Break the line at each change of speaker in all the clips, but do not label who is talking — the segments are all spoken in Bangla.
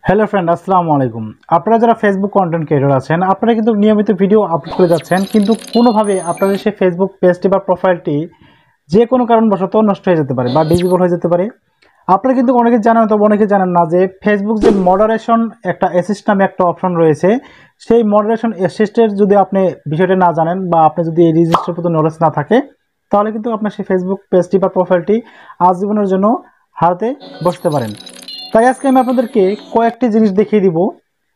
হ্যালো ফ্রেন্ড, আসসালামু আলাইকুম। আপনারা যারা ফেসবুক কন্টেন্ট ক্রিয়েটর আছেন, আপনারা কিন্তু নিয়মিত ভিডিও আপলোড করে যাচ্ছেন, কিন্তু কোনোভাবে আপনাদের সেই ফেসবুক পেজটি বা প্রোফাইলটি যে কোনো কারণবশত নষ্ট হয়ে যেতে পারে বা ডিসেবল হয়ে যেতে পারে। আপনারা কিন্তু অনেকে জানেন, তবে অনেকে জানেন না যে ফেসবুক যে মডারেশন একটা অ্যাসিস্ট নামে একটা অপশন রয়েছে, সেই মডারেশন অ্যাসিস্টের যদি আপনি বিষয়টা না জানেন বা আপনি যদি এই রেজিস্টার প্রতি নলেজ না থাকে, তাহলে কিন্তু আপনার সেই ফেসবুক পেজটি বা প্রোফাইলটি আজীবনের জন্য হারাতে বসতে পারেন। তাই আজকে আমি আপনাদেরকে কয়েকটি জিনিস দেখিয়ে দিব।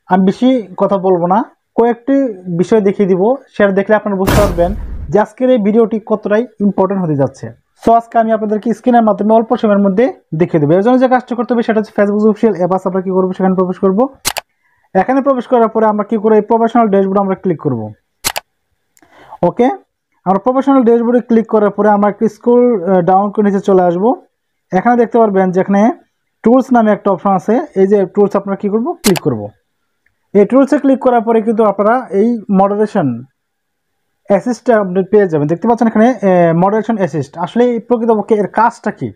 আমি বেশি কথা বলবো না, কয়েকটি বিষয় দেখিয়ে দিব। সেটা দেখলে আপনারা বুঝতে পারবেন যে আজকের এই ভিডিওটি কতটাই ইম্পর্টেন্ট হতে যাচ্ছে। সো আজকে আমি আপনাদেরকে স্ক্রিনের মাধ্যমে অল্প সময়ের মধ্যে দেখিয়ে দেবো। এর জন্য যে কাজটা করতে হবে সেটা হচ্ছে ফেসবুক অফিসিয়াল অ্যাপ আছে, আমরা কী করবো, সেখানে প্রবেশ করব। এখানে প্রবেশ করার পরে আমরা কী করে এই প্রফেশনাল ড্যাশবোর্ড আমরা ক্লিক করব। ওকে, আমরা প্রফেশনাল ড্যাশবোর্ডে ক্লিক করার পরে আমরা একটু স্ক্রল ডাউন করে নিচে চলে আসব। এখানে দেখতে পারবেন যেখানে টুলস নামে একটা অপশন আছে, এই যে টুলস আপনারা কী করব, ক্লিক করব। এই টুলসে ক্লিক করার পরে কিন্তু আপনারা এই মডারেশন অ্যাসিস্টটা আপনি পেয়ে যাবেন। দেখতে পাচ্ছেন এখানে মডারেশন অ্যাসিস্ট। আসলে প্রকৃতপক্ষে এর কাজটা কি,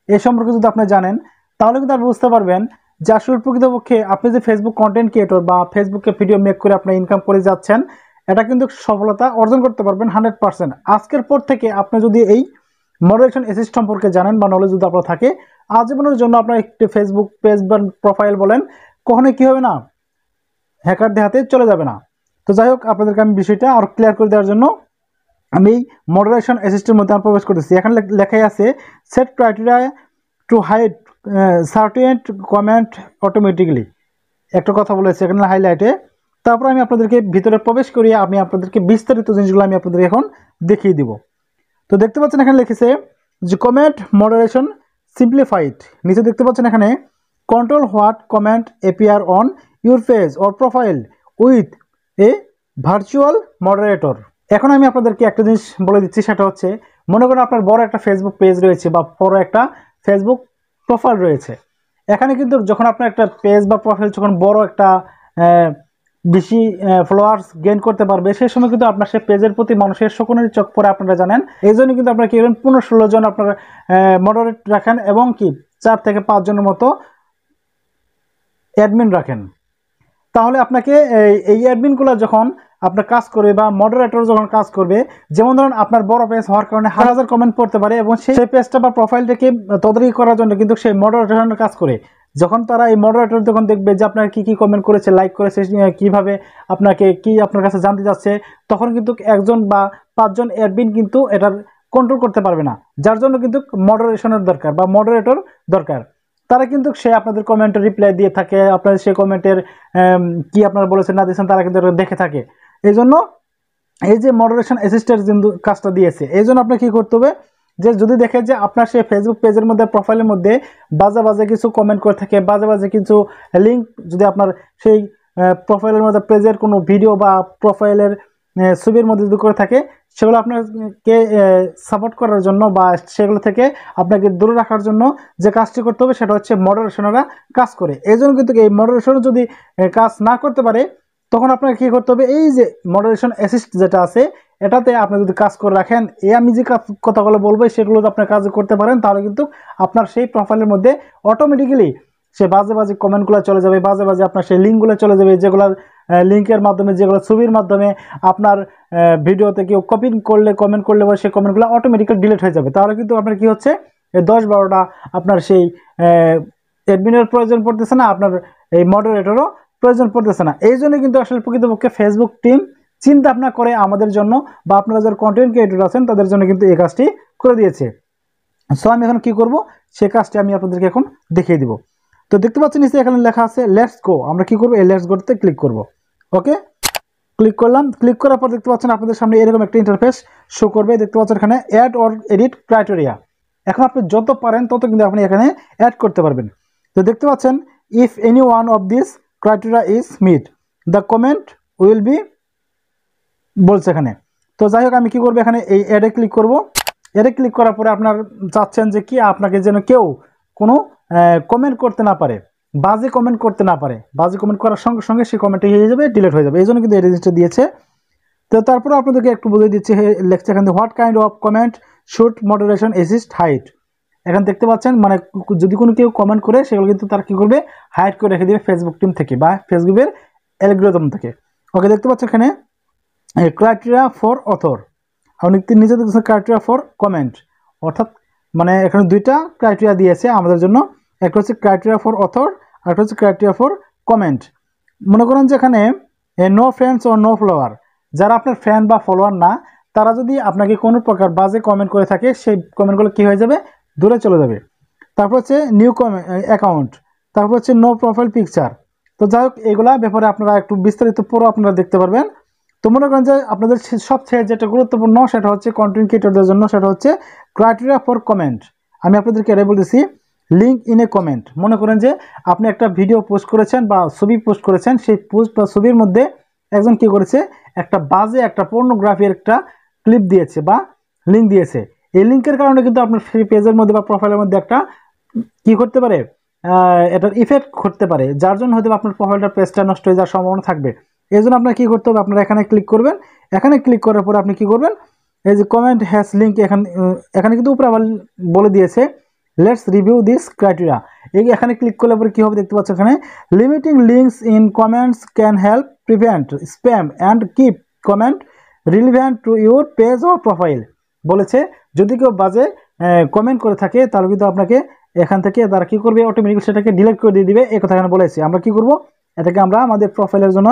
এ সম্পর্কে যদি আপনি জানেন, তাহলে কিন্তু আপনি বুঝতে পারবেন যে আসলে প্রকৃতপক্ষে আপনি যে ফেসবুক কন্টেন্ট ক্রিয়েটর বা ফেসবুকে ভিডিও মেক করে আপনি ইনকাম করে যাচ্ছেন, এটা কিন্তু সফলতা অর্জন করতে পারবেন 100%। আজকের পর থেকে আপনি যদি এই মডারেশন অ্যাসিস্ট সম্পর্কে জানেন বা নলেজ যদি আপনার থাকে, আজীবনের জন্য আপনার একটি ফেসবুক পেজ বা প্রোফাইল বলেন, কখনোই কী হবে না, হ্যাকারদের হাতে চলে যাবে না। তো যাই হোক, আপনাদেরকে আমি বিষয়টা আরও ক্লিয়ার করে দেওয়ার জন্য আমি মডারেশন অ্যাসিস্টের মধ্যে আমি প্রবেশ করতেছি। এখানে লেখাই আছে set criteria to hide certain comment automatically, একটা কথা বলেছে এখানে হাইলাইটে। তারপর আমি আপনাদেরকে ভিতরে প্রবেশ করিয়ে আমি আপনাদেরকে বিস্তারিত জিনিসগুলো আমি আপনাদের এখন দেখিয়ে দিব। তো দেখতে পাচ্ছেন এখানে লিখেছে যে কমেন্ট মডারেশন সিম্পলিফাইড। নিচে দেখতে পাচ্ছেন এখানে control what comment appear on your page or profile with a virtual moderator. এখন আমি আপনাদেরকে একটা জিনিস বলে দিচ্ছি, সেটা হচ্ছে মনে করেন আপনার বড় একটা ফেসবুক পেজ রয়েছে বা বড় একটা ফেসবুক প্রোফাইল রয়েছে। এখানে কিন্তু যখন আপনার একটা পেজ বা প্রোফাইল যখন বড় একটা বেশি ফলোয়ার্স গেইন করতে পারবে, সেই সময় কিন্তু আপনার সেই পেজের প্রতি মানুষের শকুনের চোখ পড়ে, আপনারা জানেন। এই জন্য কিন্তু আপনারা কি করেন, 15-16 জন আপনার মডারেট রাখেন এবং কি 4 থেকে 5 জনের মতো অ্যাডমিন রাখেন। তাহলে আপনাকে এই অ্যাডমিনগুলো যখন আপনার কাজ করবে বা মডারেটর যখন কাজ করবে, যেমন ধরুন আপনার বড় পেজ হওয়ার কারণে হাজার কমেন্ট পড়তে পারে এবং সেই পেজটা বা প্রোফাইলটাকে তদারকি করার জন্য কিন্তু সেই মডারেটর কাজ করে। যখন তারা এই মডারেটর যখন দেখবে যে আপনার কী কী কমেন্ট করেছে, লাইক করেছে, কীভাবে আপনাকে কি আপনার কাছে জানতে যাচ্ছে, তখন কিন্তু 1 জন বা 5 জন অ্যাডমিন কিন্তু এটার কন্ট্রোল করতে পারবে না। যার জন্য কিন্তু মডারেশনের দরকার বা মডারেটর দরকার। তারা কিন্তু সে আপনাদের কমেন্টের রিপ্লাই দিয়ে থাকে, আপনাদের সে কমেন্টের কি আপনারা বলেছেন না দিয়েছেন তারা কিন্তু দেখে থাকে। এই জন্য এই যে মডারেশন অ্যাসিস্ট্যান্ট কিন্তু কাজটা দিয়েছে, এই জন্য আপনাকে কী করতে হবে, যে যদি দেখে যে আপনার সেই ফেসবুক পেজের মধ্যে প্রোফাইলের মধ্যে বাজে বাজে কিছু কমেন্ট করে থাকে, বাজে বাজে কিছু লিঙ্ক যদি আপনার সেই প্রোফাইলের মধ্যে পেজের কোনো ভিডিও বা প্রোফাইলের ছবির মধ্যে যদি করে থাকে, সেগুলো আপনাকে সাপোর্ট করার জন্য বা সেগুলো থেকে আপনাকে দূরে রাখার জন্য যে কাজটি করতে হবে সেটা হচ্ছে মডারেশনরা কাজ করে। এই জন্য কিন্তু এই মডারেশন যদি কাজ না করতে পারে, তখন আপনাকে কী করতে হবে, এই যে মডারেশন অ্যাসিস্ট যেটা আছে এটাতে আপনি যদি কাজ করে রাখেন, আমি যে কথাগুলো বলবো সেগুলো যদি আপনি কাজ করতে পারেন, তাহলে কিন্তু আপনার সেই প্রোফাইলের মধ্যে অটোমেটিক্যালি সে বাজে বাজে কমেন্টগুলো চলে যাবে, বাজে বাজে আপনার সেই লিঙ্কগুলো চলে যাবে, যেগুলো লিঙ্কের মাধ্যমে, যেগুলো ছবির মাধ্যমে আপনার ভিডিওতে কেউ কপি করলে, কমেন্ট করলে বা সেই কমেন্টগুলো অটোমেটিক্যালি ডিলিট হয়ে যাবে। তাহলে কিন্তু আপনার কী হচ্ছে, 10-12টা আপনার সেই অ্যাডমিনের প্রয়োজন পড়তেছে না, আপনার এই মডারেটরও প্রয়োজন পড়তেছে না। এই জন্য কিন্তু আসলে প্রকৃতপক্ষে ফেসবুক টিম চিন্তা ভাবনা করে আমাদের জন্য বা আপনারা যারা কন্টেন্ট ক্রিয়েটর আছেন তাদের জন্য কিন্তু এই কাজটি করে দিয়েছে। সো আমি এখন কি করব, সে কাজটি আমি আপনাদেরকে এখন দেখিয়ে দিব। তো দেখতে পাচ্ছেন নিচে এখানে লেখা আছে লেটস গো। আমরা কি করব, এই লেটস গোতে ক্লিক করব। ওকে, ক্লিক করলাম। ক্লিক করার পর দেখতে পাচ্ছেন আপনাদের সামনে এরকম একটা ইন্টারফেস শো করবে। দেখতে পাচ্ছেন এখানে অ্যাড অর এডিট ক্রাইটেরিয়া। এখন আপনি যত পারেন তত কিন্তু আপনি এখানে অ্যাড করতে পারবেন। তো দেখতে পাচ্ছেন if any one of this criteria is meet the comment will be বলছে এখানে। তো যাই হোক, আমি কি করবো, এখানে এই অ্যাডে ক্লিক করব। অ্যাডে ক্লিক করার পরে আপনার চাচ্ছেন যে কি, আপনাকে যেন কেউ কোনো কমেন্ট করতে না পারে, বাজে কমেন্ট করতে না পারে। বাজে কমেন্ট করার সঙ্গে সঙ্গে সেই কমেন্টটি হয়ে যাবে, ডিলিট হয়ে যাবে। এই জন্য কিন্তু এই রেজিস্টার দিয়েছে। তো তারপরে আপনাদেরকে একটু বলে দিচ্ছি, লেখছে এখানে what kind of comment should moderation assist hide. এখন দেখতে পাচ্ছেন মানে যদি কোনো কেউ কমেন্ট করে সেগুলো কিন্তু তারা কী করবে, হাইড করে রেখে দেবে ফেসবুক টিম থেকে বা ফেসবুকের অ্যালগরিদম থেকে। ওকে, দেখতে পাচ্ছেন এখানে ক্রাইটেরিয়া ফর অথর, আপনি নিচে দেখতেছেন ক্রাইটেরিয়া ফর কমেন্ট, অর্থাৎ মানে এখানে দুইটা ক্রাইটেরিয়া দিয়েছে আমাদের জন্য, একটা হচ্ছে ক্রাইটেরিয়া ফর অথর আর একটা হচ্ছে ক্রাইটেরিয়া ফর কমেন্ট। মনে করেন যে এখানে নো ফ্রেন্ডস ও নো ফলোয়ার, যারা আপনার ফ্রেন্ড বা ফলোয়ার না, তারা যদি আপনাকে কোনো প্রকার বাজে কমেন্ট করে থাকে সেই কমেন্টগুলো কী হয়ে যাবে, দূরে চলে যাবে। তারপর হচ্ছে নিউ অ্যাকাউন্ট, তারপর হচ্ছে নো প্রোফাইল পিকচার। তো যাই হোক, এগুলা ব্যাপারে আপনারা একটু বিস্তারিত পুরো আপনারা দেখতে পারবেন। তো মনে করেন যে আপনাদের সবচেয়ে যেটা গুরুত্বপূর্ণ সেটা হচ্ছে কন্টেন্ট ক্রিয়েটরদের জন্য, সেটা হচ্ছে ক্রাইটেরিয়া ফর কমেন্ট। আমি আপনাদেরকে এটা বলতেছি, লিঙ্ক ইন এ কমেন্ট। মনে করেন যে আপনি একটা ভিডিও পোস্ট করেছেন বা ছবি পোস্ট করেছেন, সেই পোস্ট বা ছবির মধ্যে একজন কী করেছে, একটা বাজে একটা পর্নোগ্রাফির একটা ক্লিপ দিয়েছে বা লিঙ্ক দিয়েছে। এই লিঙ্কের কারণে কিন্তু আপনার পেজের মধ্যে বা প্রোফাইলের মধ্যে একটা কী করতে পারে, এটার ইফেক্ট করতে পারে, যার জন্য হয়তো আপনার প্রোফাইলটা পেজটা নষ্ট হয়ে যাওয়ার সম্ভাবনা থাকবে। এই জন্য আপনার কী করতে হবে, আপনারা এখানে ক্লিক করবেন। এখানে ক্লিক করার পরে আপনি কী করবেন, এই যে কমেন্ট হ্যাজ লিঙ্ক, এখানে কিন্তু উপরে আবার বলে দিয়েছে লেটস রিভিউ দিস ক্রাইটেরিয়া। এখানে ক্লিক করলে পরে কী হবে দেখতে পাচ্ছ, এখানে limiting links in comments can help prevent spam and keep comment relevant to your page or profile. বলেছে যদি কেউ বাজে কমেন্ট করে থাকে তাহলে কিন্তু আপনাকে এখান থেকে তারা কী করবে, অটোমেটিক সেটাকে ডিলিট করে দিয়ে দিবে। এই কথা এখানে বলেছে। আমরা কী করব, এটাকে আমরা আমাদের প্রোফাইলের জন্য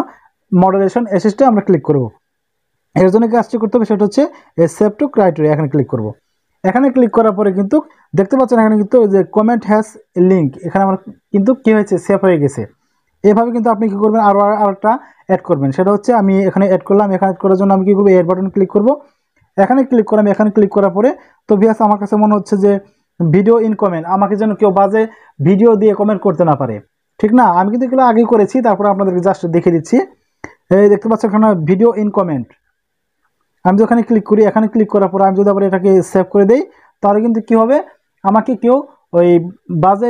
মডারেশন অ্যাসিস্টে আমরা ক্লিক করব। এর জন্য কাজটি করতে হবে, সেটা হচ্ছে সেভ টু ক্রাইটেরিয়া। এখানে ক্লিক করব। এখানে ক্লিক করার পরে কিন্তু দেখতে পাচ্ছেন এখানে কিন্তু যে কমেন্ট হ্যাজ লিঙ্ক, এখানে আমার কিন্তু কী হয়েছে, সেভ হয়ে গেছে। এভাবে কিন্তু আপনি কী করবেন, আরেকটা অ্যাড করবেন, সেটা হচ্ছে আমি এখানে অ্যাড করলাম। এখানে অ্যাড করার জন্য আমি কী করবো, এর বাটন ক্লিক করব। এখানে ক্লিক করলাম। এখানে ক্লিক করার পরে তো ভিউয়ার্স আমার কাছে মনে হচ্ছে যে ভিডিও ইন কমেন্ট, আমাকে যেন কেউ বাজে ভিডিও দিয়ে কমেন্ট করতে না পারে, ঠিক না? আমি কিন্তু এগুলো আগেই করেছি, তারপরে আপনাদেরকে জাস্ট দেখে দিচ্ছি। এই দেখতে পাচ্ছেন এখানে ভিডিও ইন কমেন্ট, আমি যদি এখানে ক্লিক করি, এখানে ক্লিক করার পর আমি যদি আবার এটাকে সেভ করে দেই, তাহলে কিন্তু কী হবে, আমাকে কেউ ওই বাজে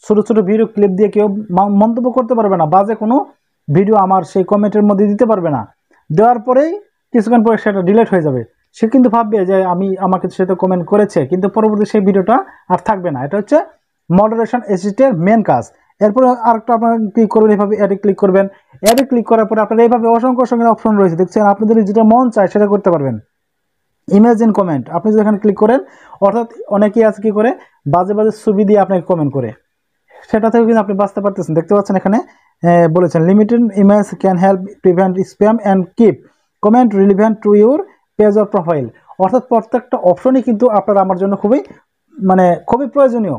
ছোটো ছোটো ভিডিও ক্লিপ দিয়ে কেউ মন্তব্য করতে পারবে না, বাজে কোনো ভিডিও আমার সেই কমেন্টের মধ্যে দিতে পারবে না। দেওয়ার পরেই কিছুক্ষণ পরে সেটা ডিলিট হয়ে যাবে। সে কিন্তু ভাববে যে আমাকে সে তো কমেন্ট করেছে, কিন্তু পরবর্তী সেই ভিডিওটা আর থাকবে না। এটা হচ্ছে মডারেশন অ্যাসিস্টের মেন কাজ। এরপরে আরেকটা আপনারা ক্লিক করবেন, এইভাবে অ্যাডে ক্লিক করবেন। অ্যাডে ক্লিক করার পরে আপনারা এইভাবে অসংখ্য অপশন রয়েছে, দেখছেন? আপনাদের যেটা মন চায় সেটা করতে পারবেন। ইমেজিন কমেন্ট, আপনি যদি এখানে ক্লিক করেন, অর্থাৎ অনেকেই আছে কী করে, বাজে বাজে ছবি দিয়ে আপনাকে কমেন্ট করে, সেটা থেকে কিন্তু আপনি বাঁচতে পারতেছেন। দেখতে পাচ্ছেন এখানে বলেছেন limited image can help prevent spam and keep comment relevant to your page or profile. অর্থাৎ প্রত্যেকটা অপশনই কিন্তু আপনার আমার জন্য খুবই প্রয়োজনীয়,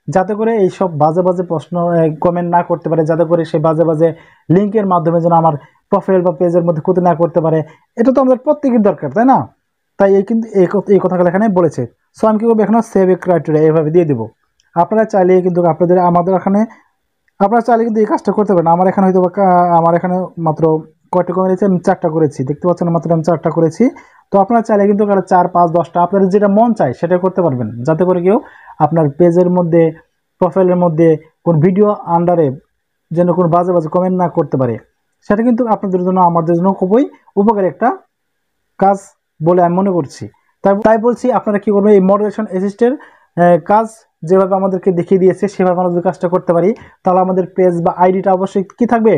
যাতে করে এইসব বাজে বাজে প্রশ্ন কমেন্ট না করতে পারে, যাতে করে সেই বাজে বাজে লিঙ্কের মাধ্যমে যেন আমার প্রোফাইল বা পেজের মধ্যে ক্ষতি না করতে পারে। এটা তো আমাদের প্রত্যেকের দরকার, তাই না? তাই কিন্তু এই কথাগুলো এখানে বলেছে। সো আমি কী করবো, এখানে সেভ এ ক্রাইটেরিয়া এইভাবে দিয়ে দেবো। আপনারা চাইলে কিন্তু আমাদের এখানে আপনারা চাইলে কিন্তু এই কাজটা করতে পারেন। আমার এখানে হয়তো আমার এখানে মাত্র কয়টা কমেছে, আমি 4টা করেছি, দেখতে পাচ্ছেন মাত্র আমি 4টা করেছি। তো আপনারা চাইলে কিন্তু 4, 5, 10টা আপনাদের যেটা মন চায় সেটা করতে পারবেন, যাতে করে কেউ আপনার পেজের মধ্যে প্রোফাইলের মধ্যে কোন ভিডিও আন্ডারে যেন কোনো বাজে বাজে কমেন্ট না করতে পারে। সেটা কিন্তু আপনাদের জন্য আমাদের জন্য খুবই উপকারী একটা কাজ বলে আমি মনে করছি। তাই বলছি আপনারা কী করবেন, এই মডারেশন অ্যাসিস্টের কাজ যেভাবে আমাদেরকে দেখিয়ে দিয়েছে সেভাবে আমরা যদি কাজটা করতে পারি, তাহলে আমাদের পেজ বা আইডিটা অবশ্যই কী থাকবে,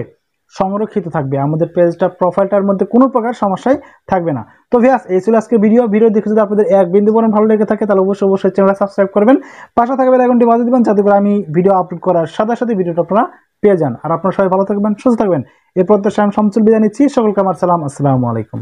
সংরক্ষিত থাকবে। আমাদের পেজটা প্রোফাইলটার মধ্যে কোনো প্রকার সমস্যাই থাকবে না। তো ভিউয়ার্স, এই ছিল আজকে ভিডিও দেখে যদি আপনাদের এক বিন্দু পরিমাণ ভালো লেগে থাকে তাহলে অবশ্যই চ্যানেলটা সাবস্ক্রাইব করবেন, পাশে থাকবে বেল আইকনটি বাজিয়ে দিবেন, যাতে করে আমি ভিডিও আপলোড করার সাথে সাথে ভিডিওটা আপনারা পেয়ে যান। আর আপনারা সবাই ভালো থাকবেন, সুস্থ থাকবেন। এই প্রত্যাশায় আমি শামসুল বিদায় নিচ্ছি। সকলকে আমার সালাম, আসসালামু আলাইকুম।